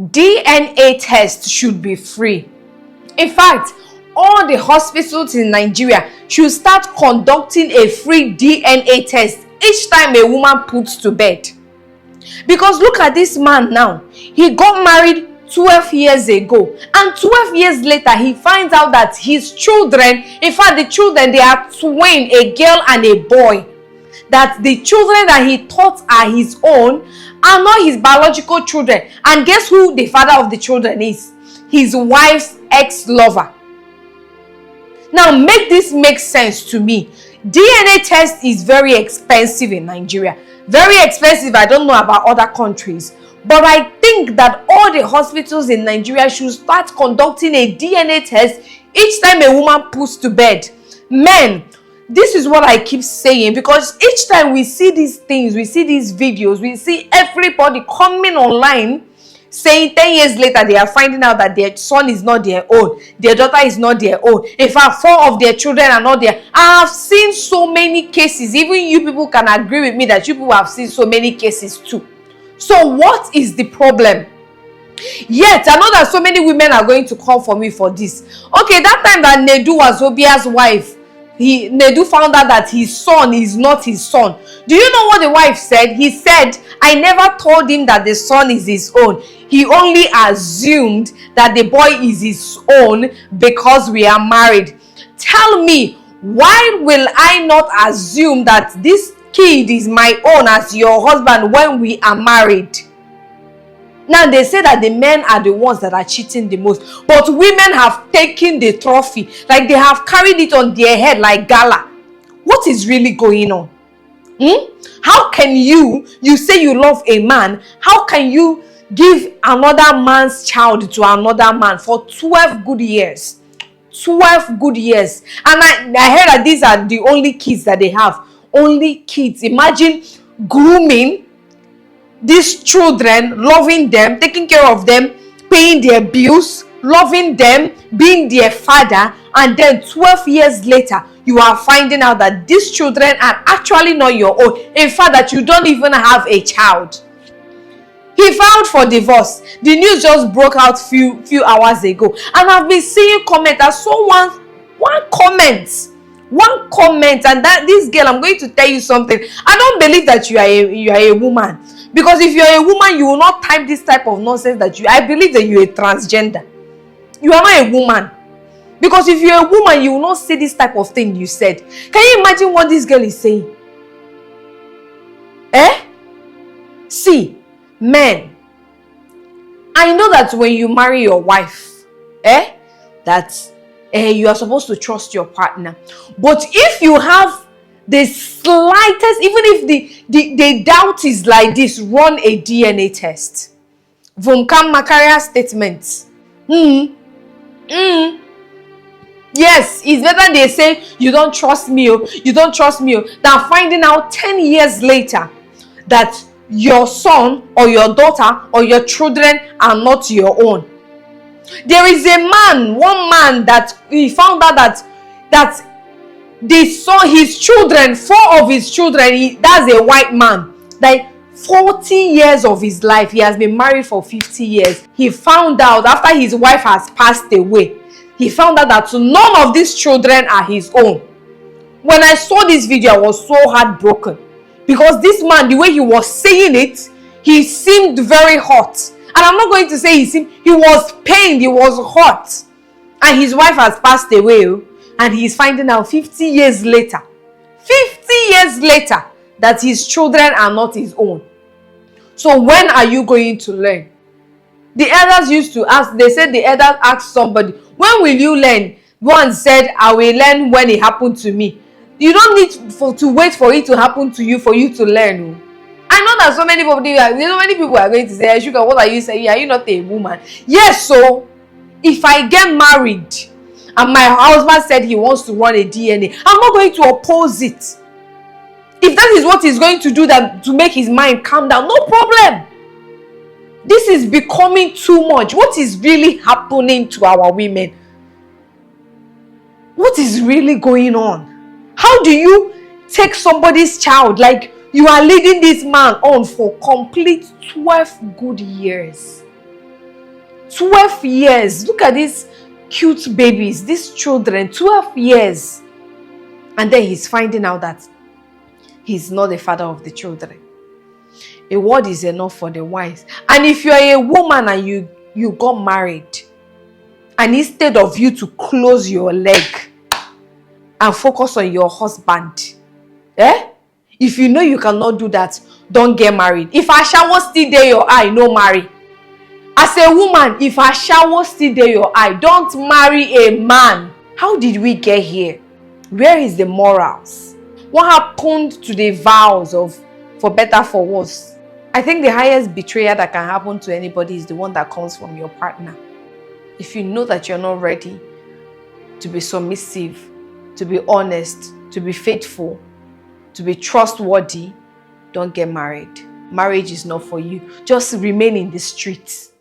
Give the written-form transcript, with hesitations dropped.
DNA test should be free. In fact, all the hospitals in Nigeria should start conducting a free DNA test each time a woman puts to bed. Because look at this man now. He got married 12 years ago, and 12 years later he finds out that his children, in fact the children, they are twin, a girl and a boy, that the children that he thought are his own are not his biological children. And guess who the father of the children is? His wife's ex-lover. Now make this make sense to me. DNA test is very expensive in Nigeria. Very expensive. I don't know about other countries. But I think that all the hospitals in Nigeria should start conducting a DNA test each time a woman puts to bed. Men, this is what I keep saying, because each time we see these things, we see these videos, we see everybody coming online saying 10 years later they are finding out that their son is not their own, their daughter is not their own. In fact, 4 of their children are not their. I have seen so many cases. Even you people can agree with me that you people have seen so many cases too. So what is the problem? Yet I know that so many women are going to come for me for this. Okay, that time that Nedu was Obia's wife, Nedu found out that his son is not his son. Do you know what the wife said? He said, I never told him that the son is his own. He only assumed that the boy is his own because we are married. Tell me, why will I not assume that this kid is my own as your husband when we are married? Now they say that the men are the ones that are cheating the most, but women have taken the trophy, like they have carried it on their head like gala. What is really going on? How can you say you love a man, how can you give another man's child to another man for 12 good years? 12 good years. And I heard that these are the only kids that they have. Only kids. Imagine grooming these children, loving them, taking care of them, paying their bills, loving them, being their father, and then 12 years later you are finding out that these children are actually not your own. In fact, that you don't even have a child. He filed for divorce. The news just broke out few hours ago, and I've been seeing comments. I saw one comment, and that this girl, I'm going to tell you something. I don't believe that you are a woman, because if you are a woman, you will not type this type of nonsense that I believe that you are a transgender. You are not a woman, because if you are a woman, you will not say this type of thing you said. Can you imagine what this girl is saying? See, men, I know that when you marry your wife, that you are supposed to trust your partner. But if you have the slightest, even if the doubt is like this, run a DNA test. Vumkam Makaria statement. Yes, it's better they say you don't trust me, you don't trust me, than finding out 10 years later that your son or your daughter or your children are not your own. There is one man that he found out that they saw his children, 4 of his children, that's a white man, like 40 years of his life, he has been married for 50 years. He found out after his wife has passed away, he found out that none of these children are his own. When I saw this video, I was so heartbroken, because this man, the way he was saying it, he seemed very hot. And I'm not going to say he was pained, he was hot. And his wife has passed away, and he's finding out 50 years later, that his children are not his own. So when are you going to learn? The elders used to ask, they said the elders asked somebody, when will you learn? One said, I will learn when it happened to me. You don't need to wait for it to happen to you for you to learn. I know that so many people are going to say, Sugar, what are you saying? Are you not a woman? Yes, so if I get married and my husband said he wants to run a DNA, I'm not going to oppose it. If that is what he's going to do that to make his mind calm down, no problem. This is becoming too much. What is really happening to our women? What is really going on? How do you take somebody's child, like you are leading this man on for complete 12 good years? 12 years. Look at these cute babies, these children, 12 years. And then he's finding out that he's not the father of the children. A word is enough for the wise. And if you're a woman and you got married, and instead of you to close your leg and focus on your husband, if you know you cannot do that, don't get married. If a shower still there your eye, no marry. As a woman, if a shower still there your eye, don't marry a man. How did we get here? Where is the morals? What happened to the vows of for better, for worse? I think the highest betrayal that can happen to anybody is the one that comes from your partner. If you know that you're not ready to be submissive, to be honest, to be faithful, to be trustworthy, don't get married. Marriage is not for you. Just remain in the streets.